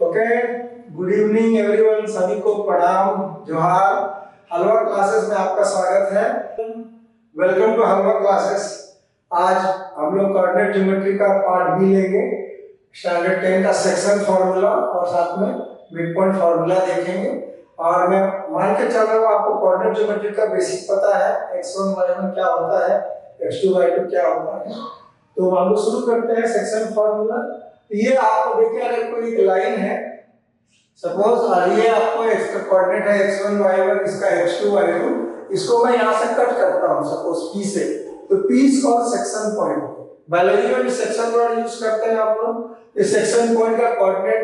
Okay, good evening everyone, सभी को प्रणाम, जोहार। हलवा क्लासेस में आपका स्वागत है। Welcome to Halwa classes. आज हम लोग कोऑर्डिनेट ज्योमेट्री का पार्ट भी लेंगे, स्टैंडर्ड 10 का सेक्शन फार्मूला और साथ में मिड पॉइंट फार्मूला देखेंगे। और मैं मान के चल रहा हूँ आपको कोऑर्डिनेट ज्योमेट्री का बेसिक पता है, x1 y1 क्या होता है, x2 y2 क्या होता है। तो हम लोग शुरू करते हैं सेक्शन फार्मूला। ये आपको देखिए, अगर कोई एक लाइन है, सपोज ये आपको इसका कोऑर्डिनेट है x1 y1, इसका x2 y2, इसको मैं यहाँ से कट करता हूँ सपोज P से, तो P और सेक्शन पॉइंट, बायोलॉजी में भी सेक्शन पॉइंट यूज करते हैं आप लोग। इस सेक्शन पॉइंट का कोऑर्डिनेट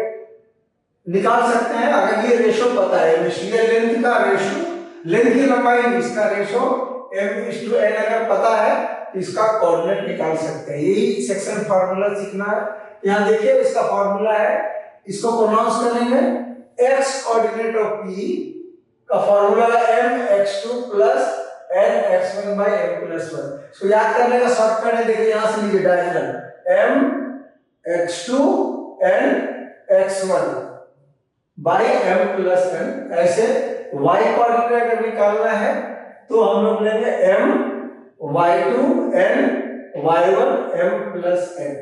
निकाल सकते हैं अगर ये रेशो पता है, ये लेंथ का रेशो, लेंथ की लंबाई इसका रेशो m/n अगर पता है, इसका कोऑर्डिनेट निकाल सकते हैं। यही सेक्शन फार्मूला सीखना है। यहाँ देखिए इसका फार्मूला है, इसको प्रोनाउंस करेंगे, x कोऑर्डिनेट ऑफ p का फार्मूला है mx2 plus nx1 bye m+1। सो याद करने का शॉर्टकट है, देखिए यहाँ से लीजिए direction mx2 nx1 bye m+n। ऐसे y कोऑर्डिनेट अगर निकालना है तो हम लोग लेंगे my2 ny1 m+n।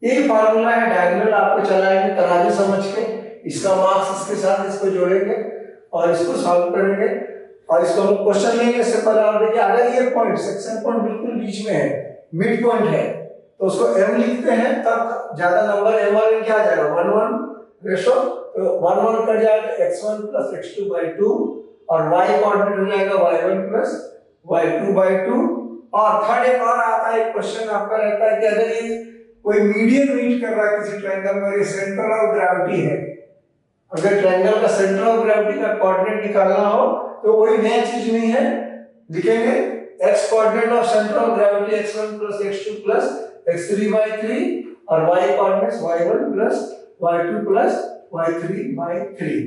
ये फार्मूला है, डायगोनल आपको चलाएंगे तराजू समझ के, इसका मार्क्स इसके साथ इसको जोड़ेंगे और इसको सॉल्व करेंगे और इसको हम क्वेश्चन लेंगे। इससे पहले आप देखिए, अगर ये पॉइंट सेक्शन पॉइंट बिल्कुल बीच में है, मिड पॉइंट है, तो उसको m लिखते हैं, तब ज्यादा नंबर m1 क्या आ जाएगा, 1 1 रेशो, तो 1 1 कट जाएगा x1 प्लस x2 बाय 2 और y कोऑर्डिनेट हो जाएगा y1 प्लस y2 बाय 2। और थर्ड एक और आता है, एक क्वेश्चन आपका रहता है कि अगर ये कोई मीडियन मीट कर रहा है किसी ट्रायंगल में, ये सेंटर ऑफ ग्रेविटी है, अगर ट्रायंगल का सेंटर ऑफ ग्रेविटी का कोऑर्डिनेट निकालना हो तो कोई नया चीज नहीं है, लिखेंगे x coordinate of centre of gravity x1 plus x2 plus x3 by 3 और y coordinates y1 plus y2 plus y3 by 3।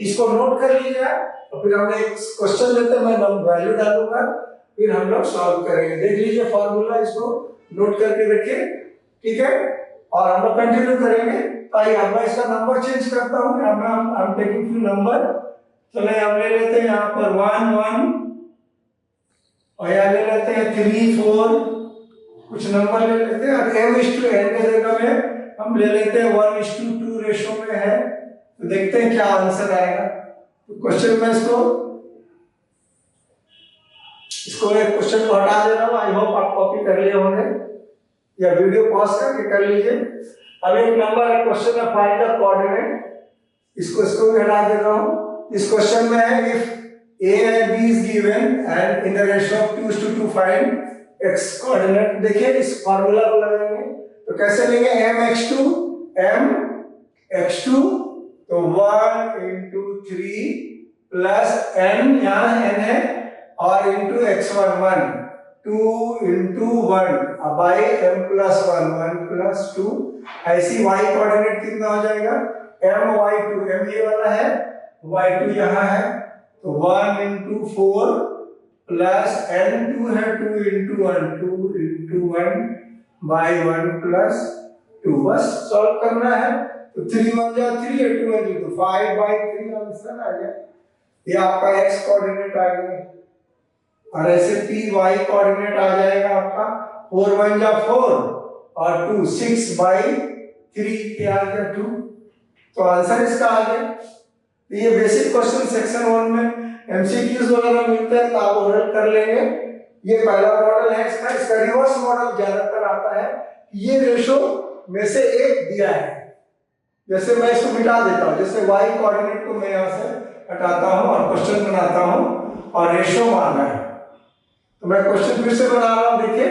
इसको नोट कर लीजिए और फिर हम एक क्वेश्चन लेते हैं, मैं वैल्यू डालूंगा, फिर हम लोग सॉल्व करेंगे। देख लीजिए फार्मूला, इसको नोट करके रखिए, ठीक है। और हम लोग कंटिन्यू करेंगे। आइए अब मैं इसका नंबर चेंज करता हूँ, I'm taking few number। चलिए हम ले लेते हैं यहाँ पर 1 1 और यहाँ ले लेते हैं 3 4, कुछ नंबर ले लेते हैं और m/n के जगह में हम ले लेते हैं 1:2 रेशो में है, तो देखते हैं क्या आंसर आएगा। तो क्वेश्चन में इसको एक क्वेश्चन को हटा दे रहा हूँ, आई होप आप कॉपी कर लिए होंगे या वीडियो पॉज करके कर लीजिए। अब एक नंबर है, क्वेश्चन है फाइंड द कोऑर्डिनेट, इसको भी हटा दे रहा हूँ। इस क्वेश्चन में है if a and b is given and in the ratio of 2:2 find x coordinate. देखिए इस फार्मूला को लगाएंगे तो कैसे लेंगे, mx2 तो 1 into 3 प्लस n, यहाँ n है, और into x1 1 2 into 1 by m+1 1 plus 2। ऐसी y कोऑर्डिनेट कितना हो जाएगा, my2, m ये वाला है, y2 यहाँ है, तो 1 into 4 प्लस n2 है 2 into 1 2 into 1 by 1 plus 2। बस सॉल्व करना है, तो 3 1 जा 3 है, 2 1 तो 5 by 3 आंसर आ गया। ये आपका x कोऑर्डिनेट आ गया और ऐसे p y कोऑर्डिनेट आ जाएगा आपका 4 1 जा 4 और 2 6 by 3 क्या आ गया 2, तो आंसर इसका आ गया। तो ये बेसिक क्वेश्चन सेक्शन 1 में एमसीक्यूज वगैरह मिलते हैं तो आप ओरल कर लेंगे। ये पहला मॉडल है इसका रिवर्स मॉडल ज्यादातर आता है, ये रेशो में से एक दिया है, जैसे मैं इसको मिटा देता हूँ, जैसे y कोऑर्डिनेट को मैं यहाँ से हटाता हूँ और क्वेश्चन बनाता हूँ और रेशो मांगा है, तो मैं क्वेश्चन फिर से बना रहा हूँ। देखिए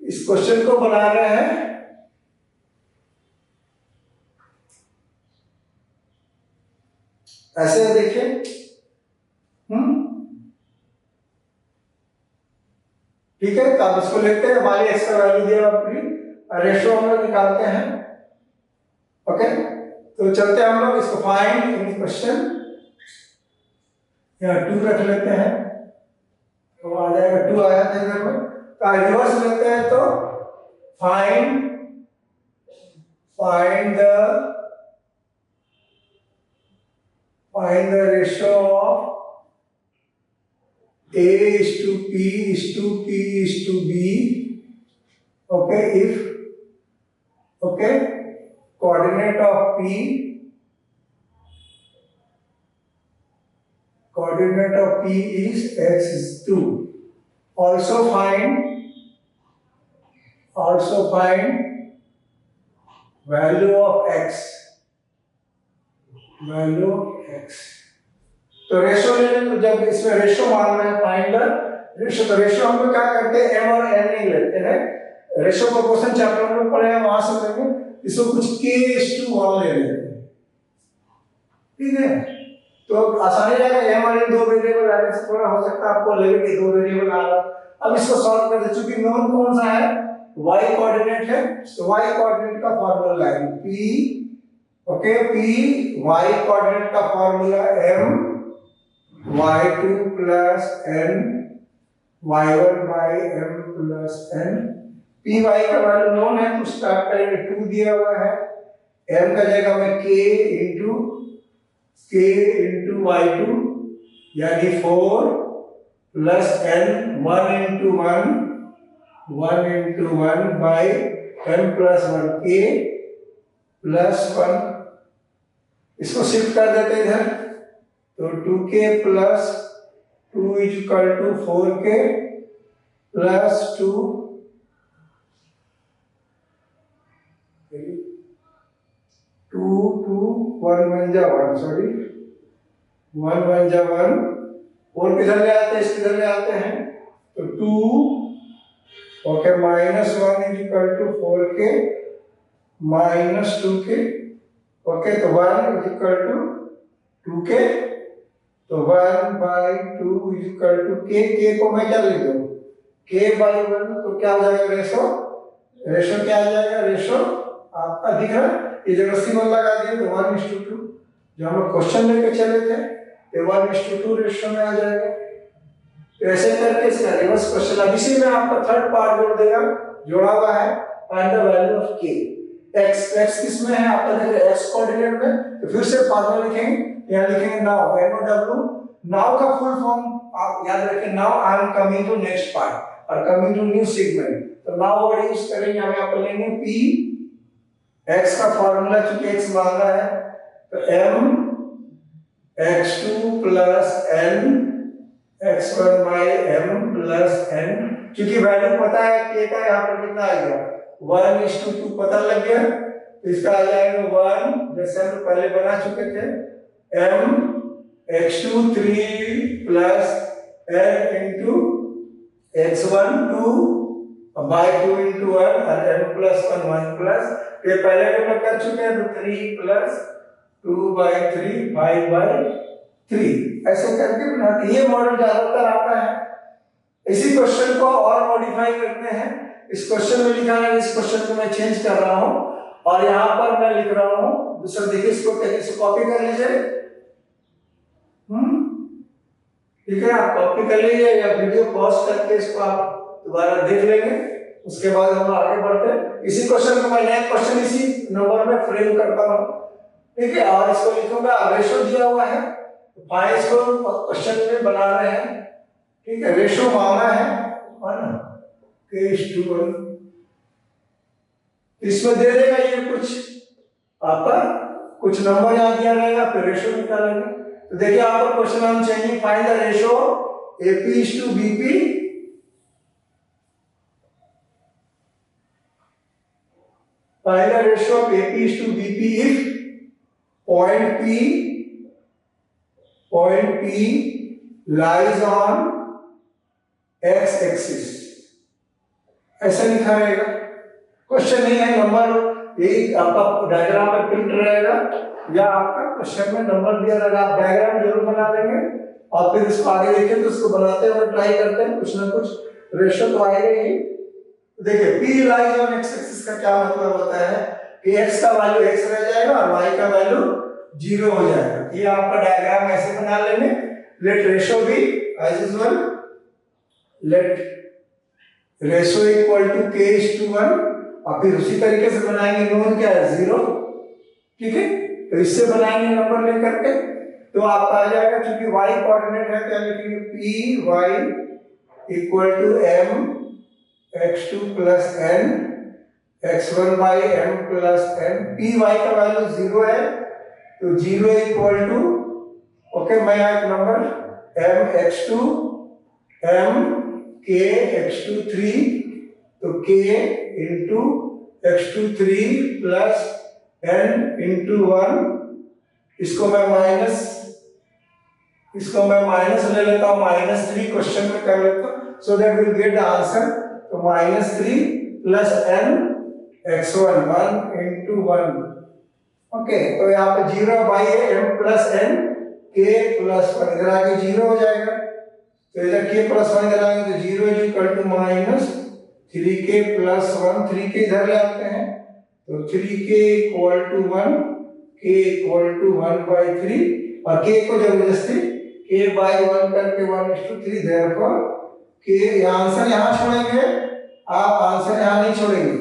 इस क्वेश्चन को बना रहे हैं, ऐसे देखिए, ठीक है। तो आप इसको लेते हैं, y x का वैल्यू दिया अपनी, रेशो हम लोग निकालते हैं। ओके, तो चलते हैं हम लोग इसको फाइंड इन क्वेश्चन, यहाँ 2 रख लेते हैं तो आ जाएगा 2 आया था इधर में, तो रिवर्स लेते हैं तो find the find the ratio of A is to P is to P is to B. Okay, if coordinate of P is x2. Also find value of x. तो रेशो लेने तो जब इसमें रेशो मानना है फाइंड द रेशो, तो ratio हम लोग क्या करते हैं m और n नहीं लेते हैं, रेशो प्रोपोर्शन चैप्टर में पढ़े हैं वहां से लेंगे, इसको कुछ k/1 ले लेते हैं, ठीक है। तो आसानी रहेगा, m और n दो वेरिएबल आने से थोड़ा हो सकता है आपको लगे कि दो वेरिएबल आ रहा। अब इसको सॉल्व कर दे, चूंकि नोन कौन सा है, y कोऑर्डिनेट है, तो y कोऑर्डिनेट का फार्मूला लगाएंगे p, okay, p y coordinate का formula m y2 plus n y1 by m plus n। py का वैल्यू नोन है तो स्टार्ट करेंगे, 2 दिया हुआ है, m का जगह में k into y2 यानी 4 plus n 1 into 1 by m plus 1 k plus 1। इसको शिफ्ट कर देते हैं इधर, तो 2k plus 2 is equal to 4k plus 2 1 1 जा 1 सॉरी 1 1 जा 1, 4 किधर ले आते हैं, इसके इधर ले आते हैं, तो 2 okay minus 1 is equal to 4k minus 2k, okay, तो 1 is equal to 2k, तो 1 by 2 is equal to k को मैं क्या लिख दूं, k by 1, तो क्या आ जाएगा रेशो क्या आ जाएगा, रेशो आपका दिख रहा है, ये जगह सिंबल लगा दिए तो 1:2, जो हम लोग क्वेश्चन लेके चले थे तो 1:2 रेशो में आ जाएगा। तो ऐसे करके इसका रिवर्स क्वेश्चन, अब इसी में आपका थर्ड पार्ट जोड़ देगा, जोड़ा हुआ है find the value of k। x किस में है आपका, देखिए x कोऑर्डिनेट में, तो फिर से फार्मूला लिखेंगे, यहाँ लिखेंगे नाउ, NOW, नाउ का फुल फॉर्म आप याद रखें, now I am coming to next part और कमिंग टू न्यू सेगमेंट, तो नाउ वर्ड यूज करेंगे, हम यहाँ पर लेंगे p, x का फार्मूला चूंकि x मांगा है तो m x2 plus n x1 by m plus n, क्योंकि वैल्यू पता है k का यहाँ पर कितना आ गया 1:2 पता लग गया, तो इसका आ जाएगा 1 जैसे हम पहले बना चुके थे m x2 3 plus n into x1 2 by 2 into 1 और n plus 1 plus, ये पहले भी हम कर चुके हैं, तो 3 plus 2 by 3 5 by 3 ऐसे करके बनाते हैं। ये मॉडल ज्यादातर आता है। इसी क्वेश्चन को और मॉडिफाई करते हैं, इस क्वेश्चन में लिखा है, इस क्वेश्चन को मैं चेंज कर रहा हूं और यहाँ पर मैं लिख रहा हूं दूसरा, देखिए इसको कैसे कॉपी कर लीजिए, ठीक है, आप कॉपी कर लीजिए या वीडियो पॉज करके इसको आप दोबारा देख लेंगे, उसके बाद हम आगे बढ़ते हैं। इसी क्वेश्चन को मैं नया क्वेश्चन इसी नंबर में फ्रेम करता हूं, ठीक है, और इसको लिखूंगा, रेशो दिया हुआ है फाइंड, इसको क्वेश्चन में बना रहे हैं, ठीक है, रेशो मांगा है k/1, इसमें दे देगा ये कुछ आपका कुछ नंबर यहाँ दिया रहेगा, फिर रेशो निकालेंगे। तो देखिए यहाँ पर क्वेश्चन हम changing find the ratio AP/BP, find the ratio of AP/BP if point P lies on x-axis, ऐसा लिखा रहेगा, क्वेश्चन नहीं है, नंबर ये आपका डायग्राम में प्रिंट रहेगा या आपका क्वेश्चन में नंबर दिया रहेगा, आप डायग्राम जरूर बना लेंगे और फिर इसको आगे देखें, तो इसको बनाते हुए ट्राई करते हैं, कुछ ना कुछ रेशो तो आएगा ही। देखिए P lies on x axis का क्या मतलब होता है कि x का वैल्यू x रह जाएगा और y का वैल्यू 0 हो जाएगा। ये आपका डायग्राम ऐसे बना लेंगे, let ratio be as usual, let ratio equal to k/1 और फिर उसी तरीके से बनाएंगे, नोन क्या है 0, ठीक है, तो इससे बनाएंगे नंबर लेकर के, तो आपका आ जाएगा, क्योंकि y कोऑर्डिनेट है, क्या लिखेंगे, p y equal to m x2 plus n x1 by m plus n। P y का वैल्यू 0 है, तो 0 इक्वल टू, ओके, मैं यहाँ एक number m x2 m k x2 3, तो k into x2 3 plus n into 1, इसको मैं minus ले लेता हूँ, -3 क्वेश्चन में कर लेता हूँ, so that will get the answer. तो -3 plus n x1 1 into 1, okay, तो यहाँ पे 0 by m plus n k plus 1, इधर आके 0 हो जाएगा, तो इधर k प्लस 1 इधर आएंगे, तो 0 is equal to -3k plus 1, 3k इधर ले आते हैं, तो 3k equal to 1, k equal to 1/3, और k को जबरदस्ती k बाई 1 करके 1:3, देयरफॉर k, आंसर यहाँ छोड़ेंगे आप, आंसर यहाँ नहीं छोड़ेंगे,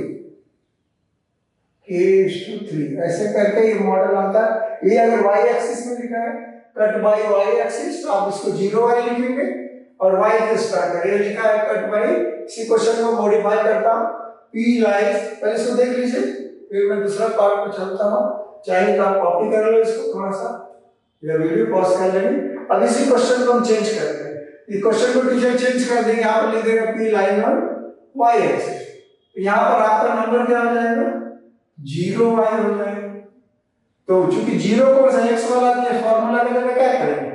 k:3 ऐसे करके ये मॉडल आता है। ये अगर y एक्सिस में लिखा है कट बाई y एक्सिस, तो आप इसको 0y लिखेंगे, और y के स्टार्ट करें, ये लिखा है कट बाई। इसी क्वेश्चन को मॉडिफाई करता हूं, p लाइज, पहले इसको देख लीजिए, फिर मैं दूसरा पार्ट पे चलता हूं, चाहे तो आप कॉपी कर लो इसको थोड़ा सा, या वीडियो पॉज कर लेंगे। अब इसी क्वेश्चन को हम चेंज करते हैं, ये क्वेश्चन को टीचर चेंज कर देंगे, यहाँ पर लिख देगा p लाइन और y एक्सिस, यहाँ पर आपका नंबर क्या हो जाएगा, 0y हो जाएगा। तो चूंकि 0 को x वाला दिया, फॉर्मूला में जगह क्या करेंगे,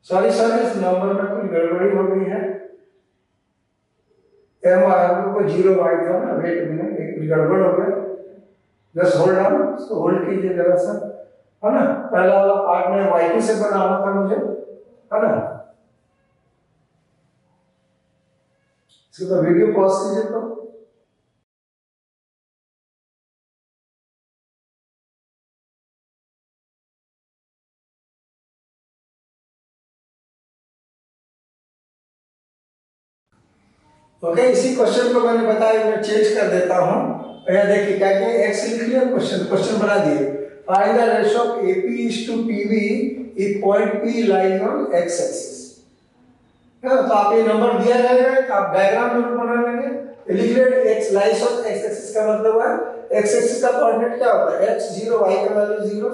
सॉरी इस नंबर में कुछ गड़बड़ी हो गई है, m हम लोग को 0y था ना, वेट में एक गड़बड़ हो गया, जस्ट होल्ड ऑन, इसको होल्ड कीजिए जरा सा, है ना। पहला वाला पार्ट में y2 से बनाना था मुझे, है ना। इसको वीडियो पॉज कीजिए तो, ओके। इसी क्वेश्चन को मैंने बताया, मैं चेंज कर देता हूं। यहाँ देखिए क्या क्या, x लिख लिया, क्वेश्चन बना दिए, find the ratio of AP is to PB if point P lies on x axis। तो आप ये नंबर दिया रहेगा, तो आप डायग्राम जरूर बना लेंगे, लिख ले x lies on x axis का मतलब है x एक्सिस का कोऑर्डिनेट क्या होता है, x 0, y का वैल्यू 0,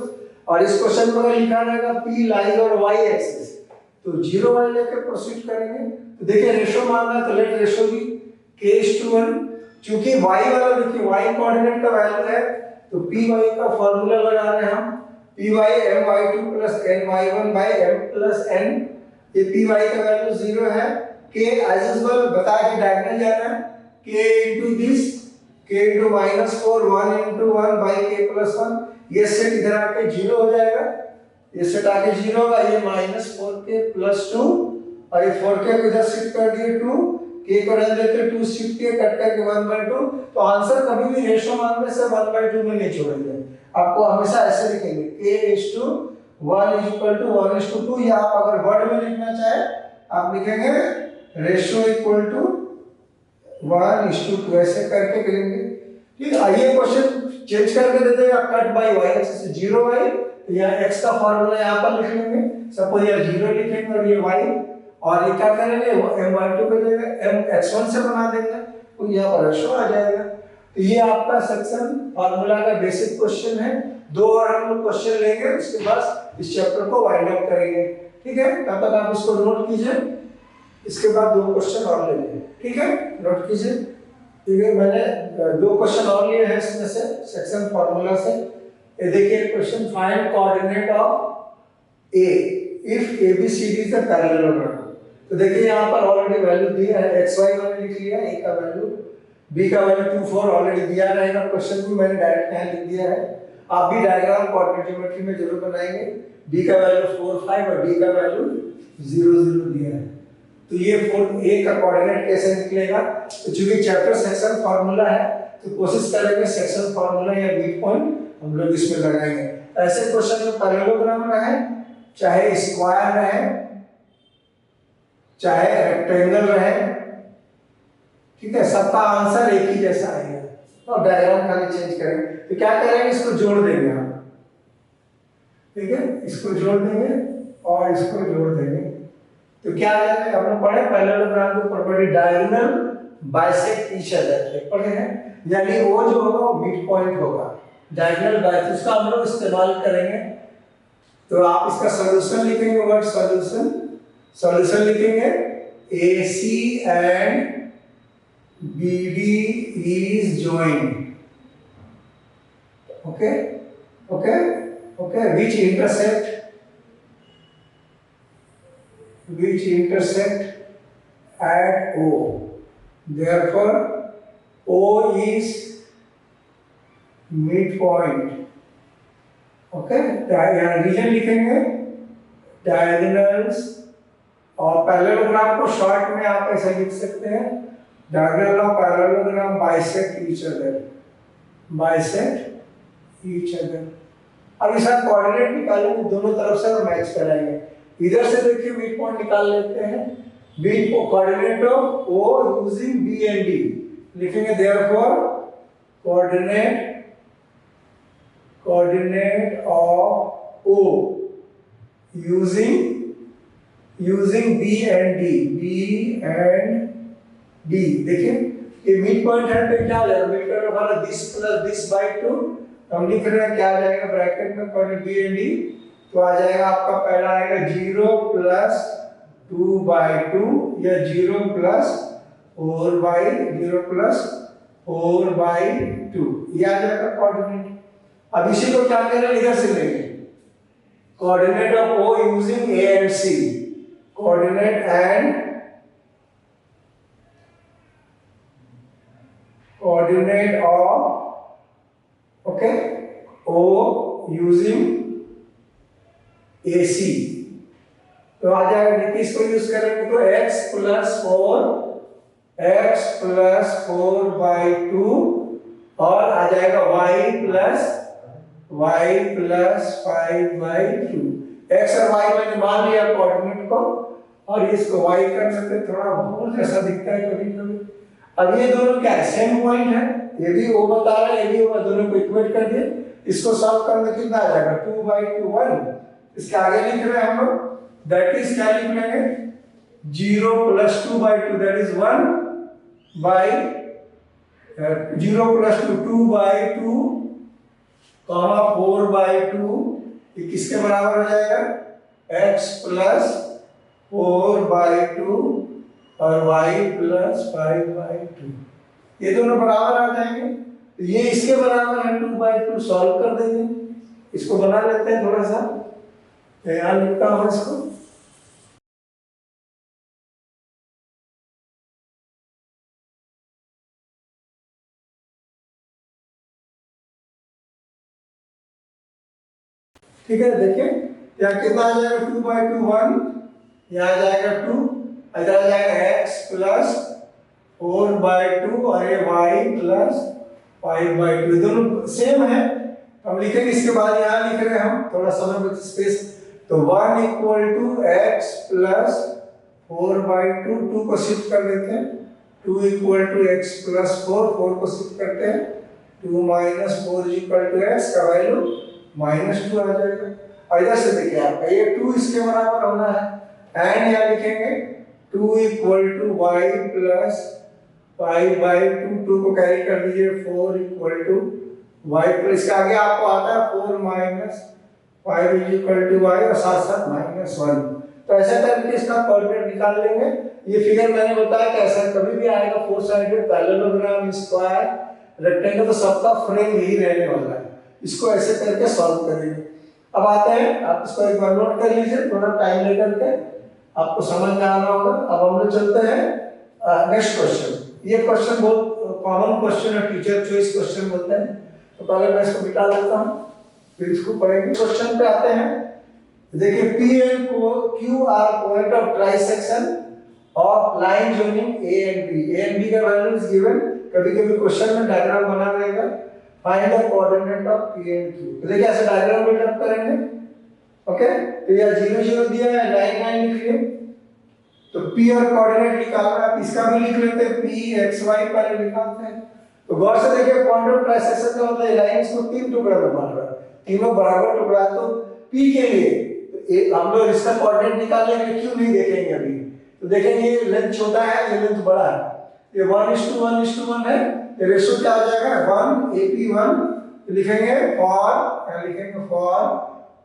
और इस क्वेश्चन में लिखा रहेगा P लाइज और y एक्सिस, तो 0y लेके प्रोसीड करेंगे। तो देखिए रेशियो मांगा है, तो लेट रेशियो भी k:1, क्योंकि y वाला देखिए y कोऑर्डिनेट का वैल्यू है, तो py का फार्मूला लगा रहे हैं हम, py my2 plus ny1 by m plus n, ये py का वैल्यू 0 है, k एज यूजुअल बता के डायगोनल जाना है, k into this, k into -4 1 into 1 by k plus 1, ये सेट इधर आके 0 हो जाएगा, ये सेट आके 0 होगा, ये -4k प्लस 2, और ये 4k को इधर शिफ्ट कर दिए 2, k को रहने देते 2 शिफ्ट किए, कट करके 1/2, तो आंसर कभी भी रेशियो मांगने से 1/2 में नहीं छोड़ेंगे, आपको हमेशा ऐसे लिखेंगे k:1 = 1:2, या आप अगर वर्ड में लिखना चाहे आप लिखेंगे रेशियो इक्वल टू 1:2, ऐसे करके करेंगे। ठीक है, आइए क्वेश्चन चेंज करके दे देगा, cut by y axis 0y, तो यहाँ x का फार्मूला यहाँ पर लिख लेंगे, सपोज यहाँ 0 लिखेंगे और ये y, और ये क्या करेंगे my2 को जगह mx1 से बना देंगे, तो यहाँ पर रेशियो आ जाएगा। तो ये आपका सेक्शन फार्मूला का बेसिक क्वेश्चन है, 2 और हम लोग क्वेश्चन लेंगे, उसके बाद इस चैप्टर को वाइंड अप करेंगे। ठीक है, तब तक आप इसको नोट कीजिए, इसके बाद 2 क्वेश्चन और लेंगे। ठीक है, नोट कीजिए। ठीक है, मैंने 2 क्वेश्चन और लिए हैं इसमें से सेक्शन फार्मूला से। ये देखिए question, find coordinate of A if ABCD is a parallelogram. तो देखिए यहाँ पर ऑलरेडी वैल्यू दिया है, xy मैंने लिख लिया, a का वैल्यू, b का वैल्यू 2 4 ऑलरेडी दिया रहेगा, क्वेश्चन भी मैंने डायरेक्ट यहाँ लिख दिया है। आप भी डायग्राम कोऑर्डिनेट ज्योमेट्री में जरूर बनाएंगे, b का वैल्यू 4 5 और d का वैल्यू 0 0 दिया है। तो ये a का कोऑर्डिनेट कैसे निकलेगा, तो चूंकि चैप्टर सेक्शन फार्मूला है, तो कोशिश करेंगे सेक्शन फार्मूला या मिड पॉइंट हम लोग इसमें लगाएंगे। ऐसे क्वेश्चन में पैरेललोग्राम रहे, चाहे स्क्वायर रहे, चाहे रेक्टेंगल रहे, ठीक है, सबका आंसर एक ही जैसा आएगा। तो डायग्राम खाली चेंज करेंगे, तो क्या करेंगे, इसको जोड़ देंगे हम, ठीक है, इसको जोड़ देंगे और इसको जोड़ देंगे तो क्या आ जाएगा, हमने पढ़े पैरेललोग्राम की property, diagonal bisect each other पढ़े हैं, यानी वो जो होगा वो मिड पॉइंट होगा, डायगोनल बाइसेक्ट, उसका हम लोग इस्तेमाल करेंगे। तो आप इसका सॉल्यूशन लिखेंगे, वर्ड सॉल्यूशन, सॉल्यूशन लिखेंगे AC and BD is joined, okay, okay, okay, which intersect at O, therefore O is midpoint, okay, reason लिखेंगे डायगोनल्स, और पैरेललोग्राम को शॉर्ट में आप ऐसे लिख सकते हैं, diagonal of parallelogram bisect each other, bisect each other. अब इसका कोऑर्डिनेट निकालेंगे, दोनों तरफ से मैच कराएंगे, इधर से देखिए मिड पॉइंट निकाल लेते हैं, mid coordinate of O using B and D लिखेंगे, therefore coordinate of O using B and D, देखिए ये मिड पॉइंट है तो क्या हो जाएगा, मिड पॉइंट हमारा दिस प्लस दिस बाय 2, हम लिख रहे हैं क्या आ जाएगा ब्रैकेट में कोऑर्डिनेट B and D, तो आ जाएगा आपका पहला आएगा 0 प्लस 2 बाय 2 या 0 प्लस 4 बाय 2, ये आ जाएगा कोऑर्डिनेट। अब इसी को क्या करें, इधर से लेंगे coordinate of O using A and C, coordinate of okay O using AC, तो आ जाएगा, देखिए इसको यूज करेंगे तो x प्लस 4 बाई 2 और आ जाएगा y प्लस 5 बाई 2, x और y मैंने मान लिया कोऑर्डिनेट को, और इसको y कर लेते, थोड़ा भूल जैसा दिखता है कभी कभी। अब ये दोनों क्या है, सेम पॉइंट है, ये भी O बता रहा है, ये भी O, दोनों को इक्वेट कर दिए, इसको सॉल्व करने कितना आ जाएगा 2 बाई 2 1, इसके आगे लिख रहे हैं हम लोग, दैट इज क्या लिख लेंगे 0 plus 2 by 2 that is 1 by 0 plus 2 by 2 comma 4 by 2, ये किसके बराबर हो जाएगा x प्लस 4 बाई 2 और y प्लस 5 बाई 2, ये दोनों बराबर आ जाएंगे, तो ये इसके बराबर है 2 बाई 2, सॉल्व कर देंगे, इसको बना लेते हैं थोड़ा सा, यहाँ लिखता हूँ इसको, ठीक है। देखिए यहाँ कितना आ जाएगा 2 बाई 2 1, यहाँ आ जाएगा 2, इधर आ जाएगा x प्लस 4 बाई 2 और ये y प्लस 5 बाई 2, दोनों सेम है, हम लिखेंगे इसके बाद यहाँ लिख रहे हैं हम, थोड़ा समय में स्पेस, तो 1 equal to x plus 4 by 2, 2 को शिफ्ट कर देते हैं, 2 इक्वल टू x प्लस 4, 4 को शिफ्ट करते हैं, 2 माइनस 4 इक्वल टू x का वैल्यू -2 आ जाएगा, और इधर से देखिए आपका ये 2 इसके बराबर होना है, एंड यहाँ लिखेंगे 2 equal to y plus 5 by 2, 2 को कैरी कर दीजिए, 4 इक्वल टू y प्लस, इसके आगे आपको आता है 4 माइनस 5 इक्वल टू y और साथ साथ -1, तो ऐसा करके इसका कोऑर्डिनेट निकाल लेंगे। ये फिगर मैंने बताया कि ऐसा कभी भी आएगा 4 साइडेड पैरेललोग्राम स्क्वायर रेक्टेंगल, तो सबका फ्रेम यही रहने वाला है, इसको ऐसे करके सॉल्व करेंगे। अब आते हैं, आप इसको एक बार नोट कर लीजिए, थोड़ा टाइम लेकर के आपको समझ में आना होगा। अब हम लोग चलते हैं नेक्स्ट क्वेश्चन, ये क्वेश्चन बहुत कॉमन क्वेश्चन है, टीचर चॉइस क्वेश्चन बोलते हैं, तो पहले मैं इसको मिटा देता हूँ फिर इसको पढ़ेंगे। क्वेश्चन पे आते हैं, देखिए P and Q are point of trisection of line joining A and B का वैल्यू इज गिवन, कभी-कभी क्वेश्चन में डायग्राम बना रहेगा, find the coordinate of P and Q, तो देखिए ऐसे डायग्राम बिल्डअप करेंगे, ओके, तो ये 0 0 दिया है, 9 9 लिख लिए, तो p और कोऑर्डिनेट निकालना है, इसका भी लिख लेते हैं p x y पहले निकालते हैं, तो गौर से देखिए पॉइंट ऑफ ट्राइसेक्शन का मतलब लाइन इसको 3 टुकड़ा में बांट रहा है, तीनों बराबर टुकड़ा, तो P के लिए तो हम लोग इसका कोऑर्डिनेट निकालेंगे, Q नहीं देखेंगे अभी। तो देखेंगे ये लेंथ छोटा है, ये लेंथ बड़ा है, ये 1:1:1 है, ये रेशियो क्या आ जाएगा 1 AP1 लिखेंगे फॉर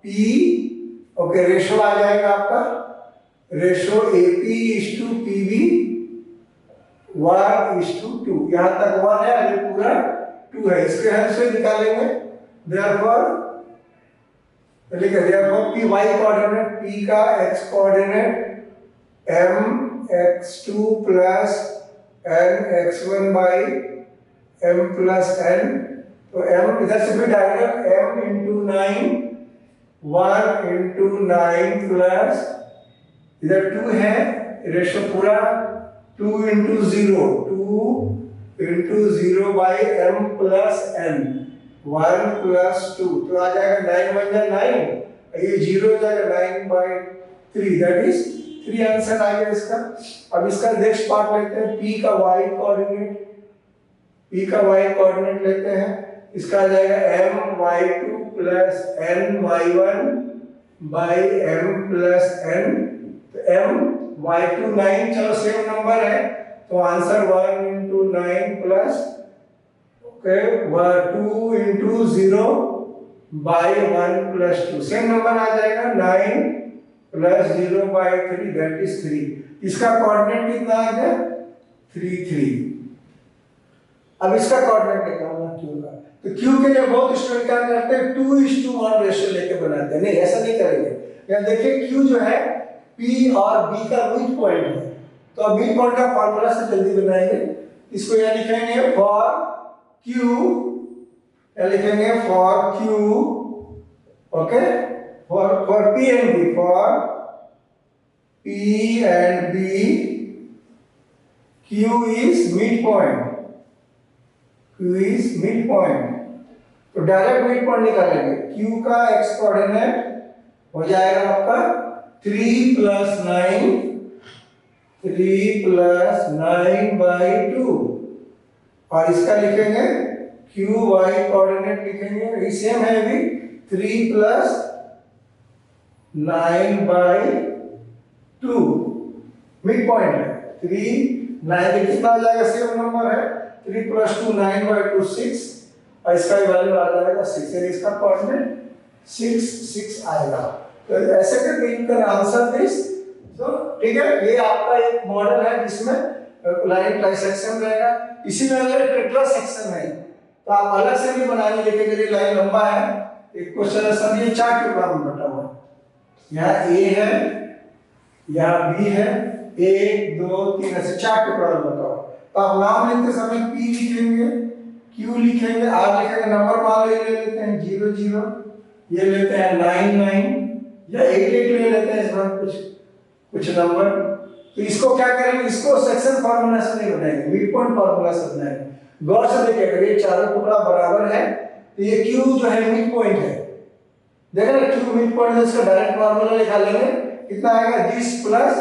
P। ओके, रेशियो आ जाएगा आपका, रेशियो AP:PB 1:2। यहाँ तक 1 है, अभी पूरा 2 है, इसके हेल्प से निकालेंगे। therefore P y coordinate, P का x coordinate mx2 plus nx1 by m plus n। तो m इधर से भी direct m into 9 1 into 9 plus इधर 2 है, रेशियो पूरा 2 into 0 2 into 0 by m plus n 1 plus 2। तो आ जाएगा 9 बन जाए 9, ये 0 हो जाएगा 9/3, दैट इज 3 आंसर आ गया इसका। अब इसका नेक्स्ट पार्ट लेते हैं, P का y कोऑर्डिनेट लेते हैं। इसका आ जाएगा my2 plus ny1 by m plus n। तो my2 9, चलो सेम नंबर है तो answer 1 into 9 plus 2 into 0 by 1 plus 2, same number आ जाएगा 9 प्लस 0/3, दैट इज 3। इसका कोऑर्डिनेट कितना आ गया 3 3। अब इसका कोऑर्डिनेट निकालना Q का, तो Q के लिए बहुत स्टूडेंट क्या करते हैं 2:1 रेशियो लेके बनाते हैं। नहीं, ऐसा नहीं करेंगे। यहाँ देखिए Q जो है P और B का मिड पॉइंट है, तो अब मिड पॉइंट का फॉर्मूला से जल्दी बनाएंगे। इसको यहाँ लिखेंगे फॉर Q, क्या लिखेंगे for Q, okay, for P and B, for P and B Q is mid point, Q is mid point. तो डायरेक्ट मिड पॉइंट निकालेंगे। Q का x कोऑर्डिनेट हो जाएगा आपका 3 प्लस 9/2, और इसका लिखेंगे Q y कोऑर्डिनेट लिखेंगे, ये सेम है अभी 3 प्लस 9/2, मिड पॉइंट है 3 9 कितना आ जाएगा, सेम नंबर है 3 प्लस 2 9/2 6, और इसका वैल्यू आ जाएगा 6, यानी इसका कोऑर्डिनेट 6 आएगा। तो ऐसे करके यू कैन आंसर दिस। तो ठीक है, ये आपका एक मॉडल है जिसमें लाइन ट्राइसेक्शन रहेगा। इसी में अगर टेट्रा सेक्शन है तो आप अलग से भी बनाएंगे, लेकिन यदि लाइन लंबा है, एक क्वेश्चन है समझिए 4 टुकड़ा में बटा हुआ है, यहाँ A है, यहाँ B है, 1 2 3 ऐसे 4 टुकड़ा में बटा हुआ। तो आप नाम लिखते समय P लिखेंगे, Q लिखेंगे, R लिखेंगे, नंबर मान लो ये ले लेते हैं 0 0, ये लेते हैं 9 9 या 1 1 ले लेते हैं, इस बार कुछ नंबर। तो इसको क्या करेंगे, इसको सेक्शन फार्मूला से नहीं बनाएंगे, मिड पॉइंट फार्मूला से बनाएंगे। गौर से देखिए, अगर ये चारों टुकड़ा बराबर है तो ये Q जो है मिड पॉइंट है, देखा ना Q मिड पॉइंट है, इसका डायरेक्ट फार्मूला निकाल लेंगे, कितना आएगा दिस प्लस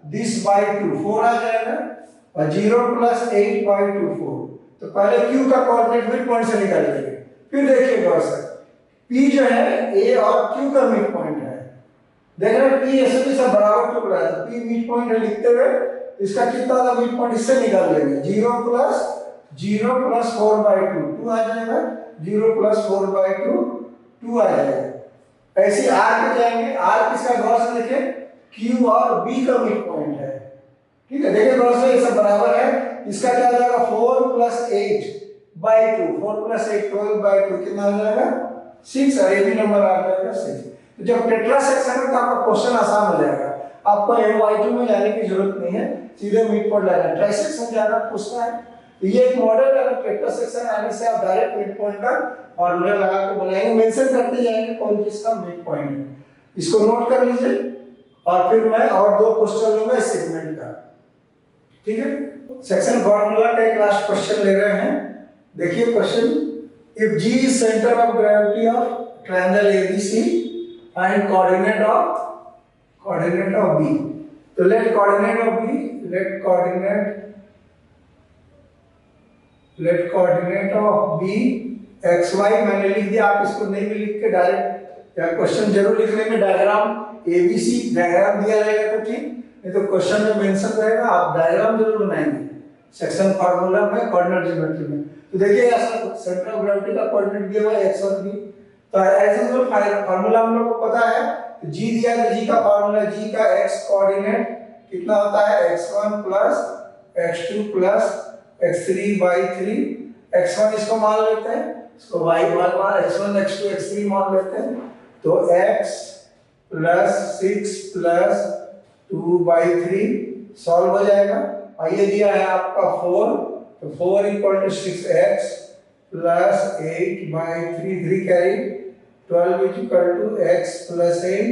दिस बाय 2 4 आ जाएगा, और 0 प्लस 8/2 4। तो पहले Q का कोऑर्डिनेट मिड पॉइंट से निकाल लेंगे। फिर देखिए गौर से, P जो है A और Q का मिड पॉइंट है, देख रहे हैं P ऐसे भी सब बराबर टुकड़ा है, तो P मिड पॉइंट है लिखते हुए इसका कितना था मिड पॉइंट, इससे निकाल लेंगे 0 प्लस 4/2 2 आ जाएगा, 0 प्लस 4/2 2 आ जाएगा। ऐसे R पे जाएंगे, R किसका गौर से देखें Q और B का मिड पॉइंट है, ठीक है, देखिए गौर से ये सब बराबर है। इसका क्या आ जाएगा 4 प्लस 8/2, 4 प्लस 8 12/2 कितना आ जाएगा 6, और ये भी नंबर आ जाएगा 6। तो जब टेट्रा सेक्शन में तो आपका क्वेश्चन आसान हो जाएगा, आपको MY2 में जाने की जरूरत नहीं है, सीधे मिड पॉइंट लाना है। ट्राइसेक्शन ज्यादा पूछता है, तो ये एक मॉडल है, अगर टेट्रा सेक्शन आने से आप डायरेक्ट मिड पॉइंट का फॉर्मूला लगा के बनाएंगे, मेंशन करते जाएंगे कौन किसका मिड पॉइंट है, इसको नोट कर लीजिए। और फिर मैं और 2 क्वेश्चन लूंगा इस सेगमेंट का, ठीक है। सेक्शन फॉर्मूला का एक लास्ट क्वेश्चन ले रहे हैं, देखिए question, if G is center of gravity of triangle ABC and coordinate of B, तो let coordinate of B xy मैंने लिख दिया, आप इसको नहीं भी लिख के डायरेक्ट या क्वेश्चन जरूर लिख लेंगे डायग्राम एबीसी डायग्राम दिया रहेगा तो ठीक, नहीं तो क्वेश्चन में मेंशन रहेगा, आप डायग्राम जरूर बनाएंगे सेक्शन फार्मूला में कोऑर्डिनेट ज्योमेट्री में। तो देखिए ऐसा सेंटर ऑफ ग्रेविटी का कोऑर्डिनेट दिया हुआ है x और b, तो एज यूजुअल फार्मूला हम लोग को पता है, तो g दिया है, g का फार्मूला, g का x कोऑर्डिनेट कितना होता है x1 plus x2 plus x3 by 3, x1 इसको मान लेते हैं, इसको y मान x1 x2 x3 मान लेते हैं, तो x plus 6 plus 2 by 3 solve हो जाएगा। और ये दिया है आपका 4, तो 4 equal to 6x plus 8 by 3, 3 carry, 12 is equal to x plus 8,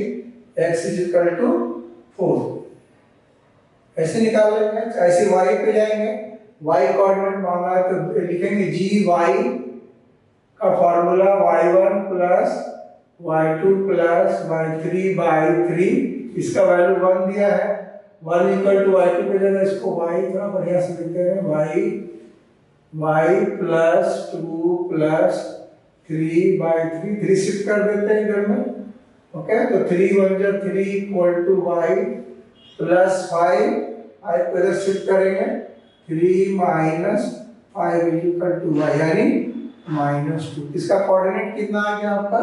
x is equal to 4। ऐसे निकाल लेंगे, ऐसे y पे जाएंगे, y कोऑर्डिनेट मांगा है तो लिखेंगे gy का formula y1 plus y2 plus y3 by 3, इसका वैल्यू 1 दिया है, 1 इक्वल टू y2 पे जगह इसको y थोड़ा बढ़िया से लिखते हैं, y plus 2 plus 3 by 3, 3 shift कर देते हैं इधर में, ओके, तो 3 1 जा 3 इक्वल टू y प्लस 5, को इधर शिफ्ट करेंगे, 3 माइनस 5 इक्वल टू y यानी -2। इसका कोऑर्डिनेट कितना आ गया आपका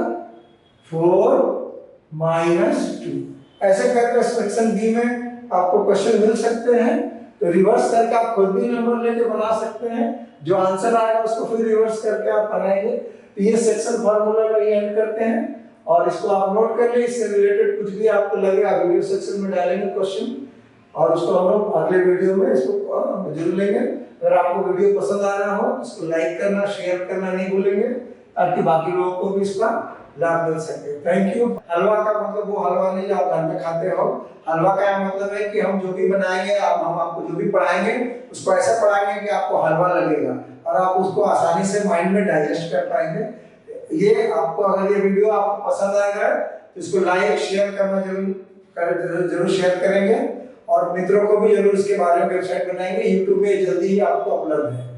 4 -2। ऐसे करके सेक्शन बी में आपको क्वेश्चन मिल सकते हैं, तो रिवर्स करके आप खुद भी नंबर लेके बना सकते हैं, जो आंसर आएगा उसको फिर रिवर्स करके आप बनाएंगे। तो ये सेक्शन फार्मूला का ये एंड करते हैं, और इसको आप नोट कर लिए, इससे रिलेटेड कुछ भी आपको लगे आप वीडियो सेक्शन में डालेंगे क्वेश्चन, और उसको हम लोग अगले वीडियो में इसको जरूर लेंगे। अगर आपको वीडियो पसंद आ रहा हो तो इसको लाइक करना, शेयर करना नहीं भूलेंगे, ताकि बाकी लोगों को भी इसका लाभ मिल सके। Thank you. हलवा का मतलब वो हलवा नहीं जो आप घर में खाते हो, हलवा का मतलब है कि हम जो भी बनाएंगे, हम आपको जो भी पढ़ाएंगे उसको ऐसा पढ़ाएंगे कि आपको हलवा लगेगा और आप उसको आसानी से माइंड में डाइजेस्ट कर पाएंगे। ये आपको अगर ये वीडियो आपको पसंद आएगा तो इसको लाइक शेयर करना जरूर शेयर करेंगे, और मित्रों को भी जरूर इसके बारे में वेबसाइट बनाएंगे, यूट्यूब पे जल्दी ही आपको उपलब्ध है।